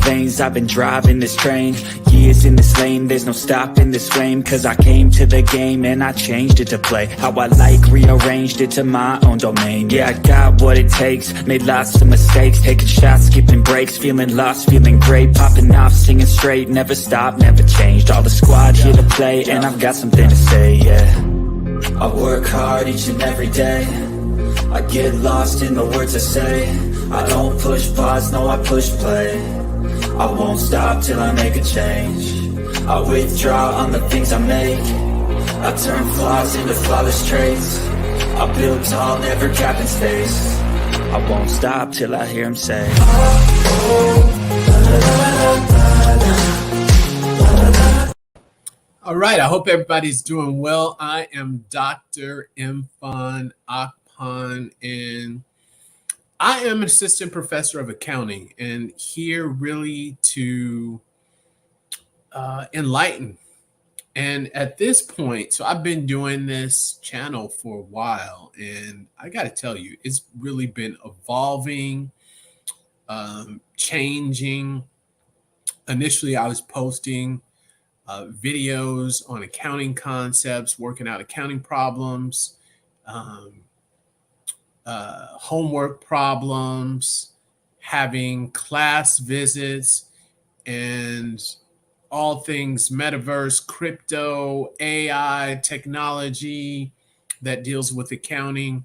veins, I've been driving this train. Years in this lane, there's no stopping this flame. Cause I came to the game and I changed it to play how I like, rearranged it to my own domain. Yeah, I got what it takes, made lots of mistakes, taking shots, skipping breaks, feeling lost, feeling great, popping off, singing straight, never stopped, never changed. All the squad here to play, and I've got something to say, yeah. I work hard each and every day, I get lost in the words I say. I don't push pause, no, I push play. I won't stop till I make a change. I withdraw on the things I make. I turn flaws into flawless traits. I build tall, never capping space. I won't stop till I hear him say, All right, I hope everybody's doing well. I am Dr. Imfan Akpan, and I am an assistant professor of accounting, and here really to enlighten. And at this point, so I've been doing this channel for a while, and I got to tell you, it's really been evolving, changing. Initially, I was posting videos on accounting concepts, working out accounting problems, homework problems, having class visits, and all things metaverse, crypto, AI, technology that deals with accounting.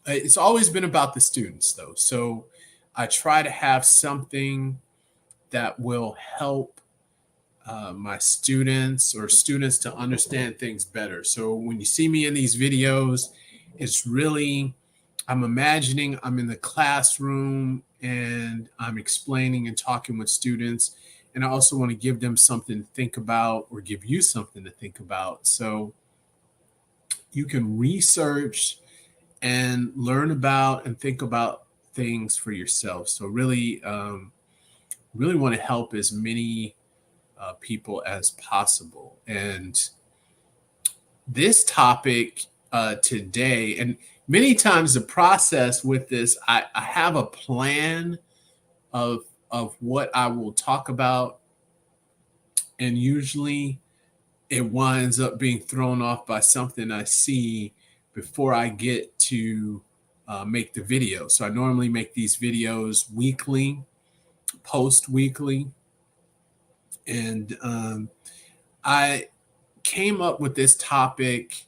It's always been about the students, though. So I try to have something that will help my students or students to understand things better. So when you see me in these videos, it's really, I'm imagining I'm in the classroom and I'm explaining and talking with students. And I also want to give them something to think about, or give you something to think about, so you can research and learn about and think about things for yourself. So really, really want to help as many people as possible. And this topic today, and many times the process with this, I have a plan of what I will talk about, and usually it winds up being thrown off by something I see before I get to make the video. So I normally make these videos weekly, post weekly. And I came up with this topic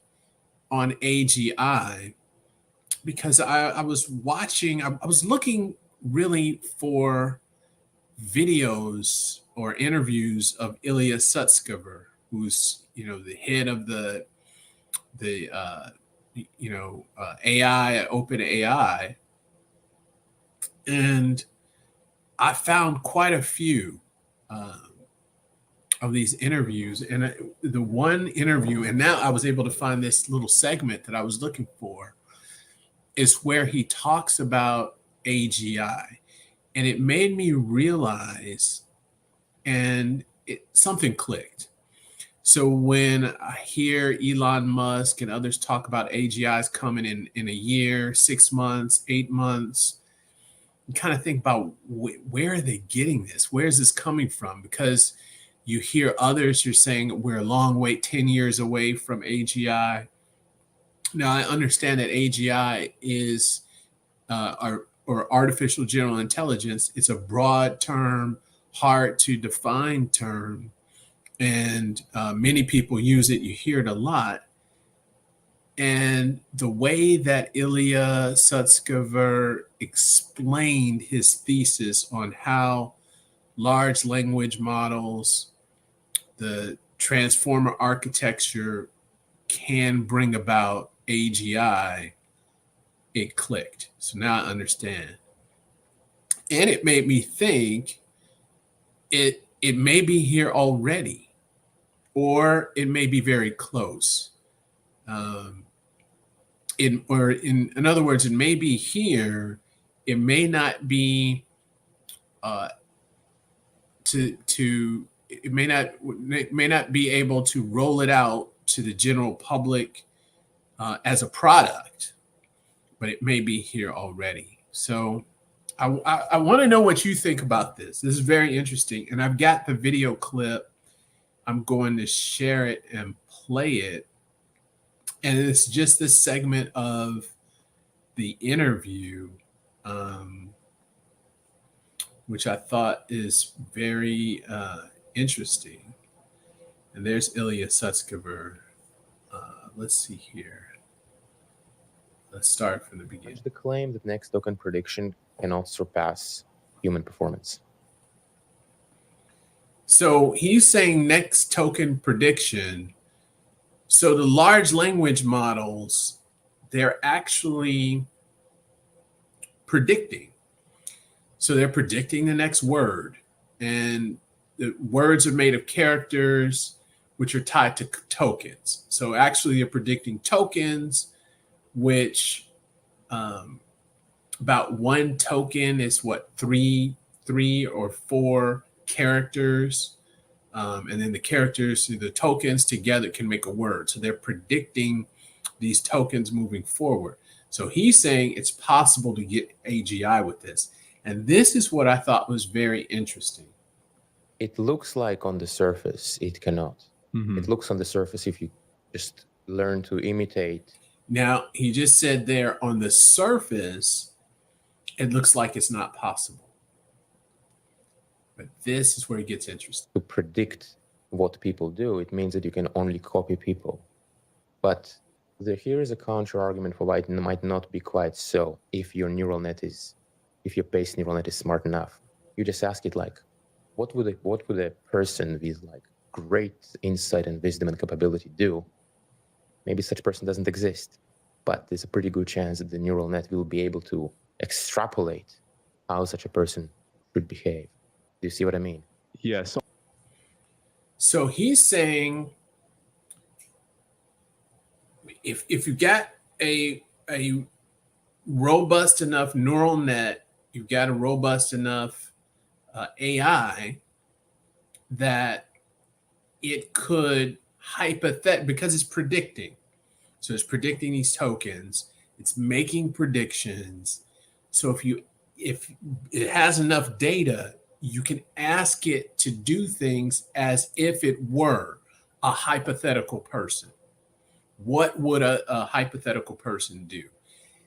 on AGI because I was watching, I was looking really for videos or interviews of Ilya Sutskever, who's, the head of the AI at OpenAI. And I found quite a few of these interviews, and the one interview, and now I was able to find this little segment that I was looking for, is where he talks about AGI, and it made me realize, and something clicked. So when I hear Elon Musk and others talk about AGIs coming in a year, 6 months, 8 months, you kind of think about where are they getting this? Where is this coming from? Because you hear others, you're saying we're a long way, 10 years away from AGI. Now, I understand that AGI is, or artificial general intelligence, it's a broad term, hard to define term, and many people use it. You hear it a lot. And the way that Ilya Sutskever explained his thesis on how large language models, the transformer architecture can bring about AGI, it clicked. So now I understand. And it made me think it may be here already, or it may be very close. In other words, it may be here. It may not be it may not be able to roll it out to the general public as a product, but it may be here already. So I want to know what you think about this. This is very interesting. And I've got the video clip. I'm going to share it and play it. And it's just this segment of the interview, which I thought is very interesting. And there's Ilya Sutskever. Let's see here. Let's start from the beginning. The claim that next token prediction cannot surpass human performance. So he's saying next token prediction. So the large language models, they're actually predicting. So they're predicting the next word. And the words are made of characters, which are tied to tokens. So actually they're predicting tokens, which about one token is what, three or four characters. And then the characters, the tokens together can make a word. So they're predicting these tokens moving forward. So he's saying it's possible to get AGI with this. And this is what I thought was very interesting. It looks like on the surface, it cannot. Mm-hmm. It looks on the surface if you just learn to imitate. Now, he just said there on the surface, it looks like it's not possible. But this is where it gets interesting. To predict what people do, it means that you can only copy people. But here is a counter argument for why it might not be quite so if your base neural net is smart enough. You just ask it like, what would a person with like great insight and wisdom and capability do? Maybe such person doesn't exist, but there's a pretty good chance that the neural net will be able to extrapolate how such a person should behave. Do you see what I mean? Yes. So he's saying if you got a robust enough neural net, you've got a robust enough AI that it could because it's predicting. So it's predicting these tokens, it's making predictions. So if it has enough data, you can ask it to do things as if it were a hypothetical person. What would a hypothetical person do?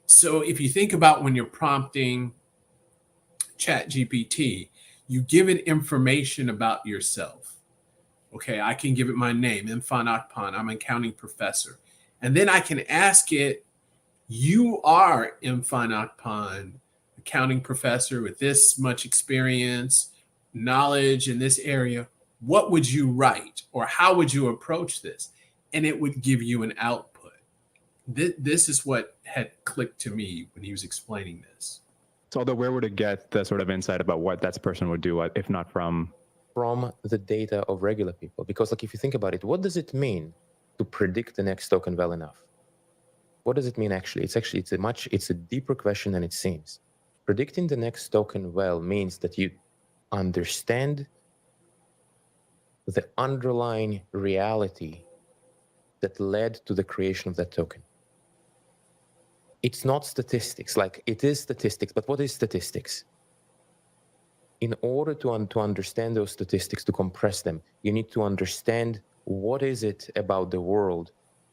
So if you think about when you're prompting ChatGPT, you give it information about yourself. Okay, I can give it my name, Irfan Akpan. I'm an accounting professor. And then I can ask it, you are Irfan Akpan, accounting professor with this much experience, knowledge in this area. What would you write? Or how would you approach this? And it would give you an output. This is what had clicked to me when he was explaining this. So although where would it get the sort of insight about what that person would do, if not from the data of regular people? Because like if you think about it, what does it mean to predict the next token well enough? What does it mean actually? It's a deeper question than it seems. Predicting the next token well means that you understand the underlying reality that led to the creation of that token. It's not statistics, like it is statistics, but what is statistics? In order to understand those statistics, to compress them, you need to understand what is it about the world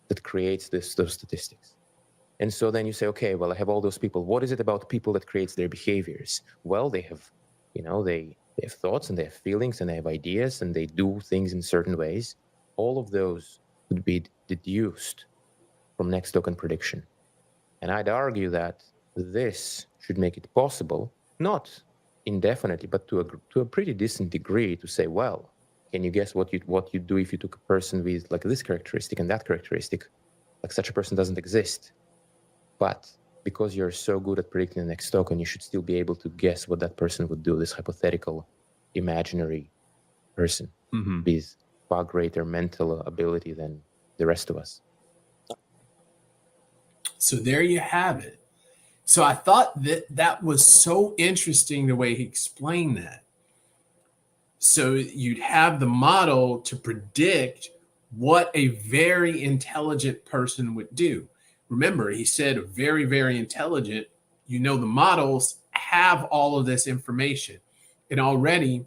that creates those statistics. And so then you say, okay, well, I have all those people. What is it about people that creates their behaviors? Well, they have, they have thoughts and they have feelings and they have ideas and they do things in certain ways. All of those could be deduced from next token prediction. And I'd argue that this should make it possible, not indefinitely, but to a pretty decent degree, to say, well, can you guess what you'd do if you took a person with like this characteristic and that characteristic? Like such a person doesn't exist. But because you're so good at predicting the next token, you should still be able to guess what that person would do, this hypothetical, imaginary person with far greater mental ability than the rest of us. So there you have it. So I thought that was so interesting the way he explained that. So you'd have the model to predict what a very intelligent person would do. Remember, he said very, very intelligent. The models have all of this information. And already,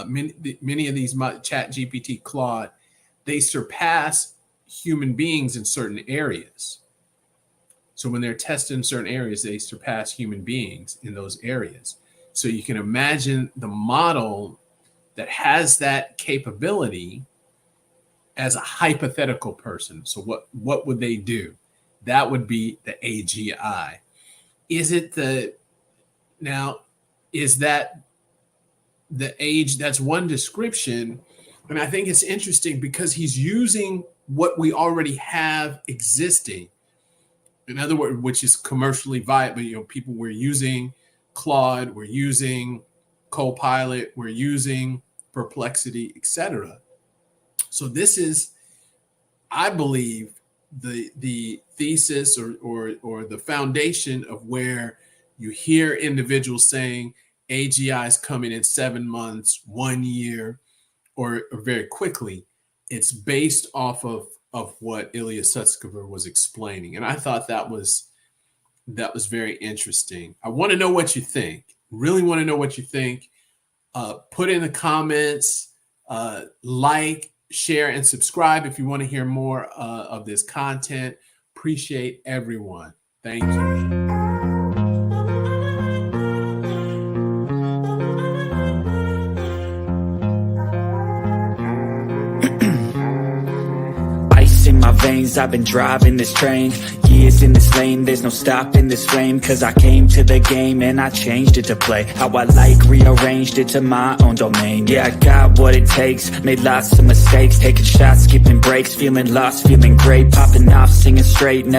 many of these Chat GPT, Claude, they surpass human beings in certain areas. So when they're tested in certain areas, they surpass human beings in those areas. So you can imagine the model that has that capability as a hypothetical person. So what would they do? That would be the AGI. Is that the age? That's one description. And I think it's interesting because he's using what we already have existing. In other words, which is commercially viable. People, we're using Claude, we're using Copilot, we're using Perplexity, etc. So this is, I believe, the thesis or the foundation of where you hear individuals saying AGI is coming in 7 months, 1 year, or very quickly. It's based off of what Ilya Sutskever was explaining. And I thought that was very interesting. I want to know what you think. Really want to know what you think. Put in the comments, like, share, and subscribe if you want to hear more of this content. Appreciate everyone. Thank you. In my veins, I've been driving this train, years in this lane, there's no stopping this flame, cause I came to the game and I changed it to play how I like, rearranged it to my own domain. Yeah, I got what it takes, made lots of mistakes, taking shots, skipping breaks, feeling lost, feeling great, popping off, singing straight, never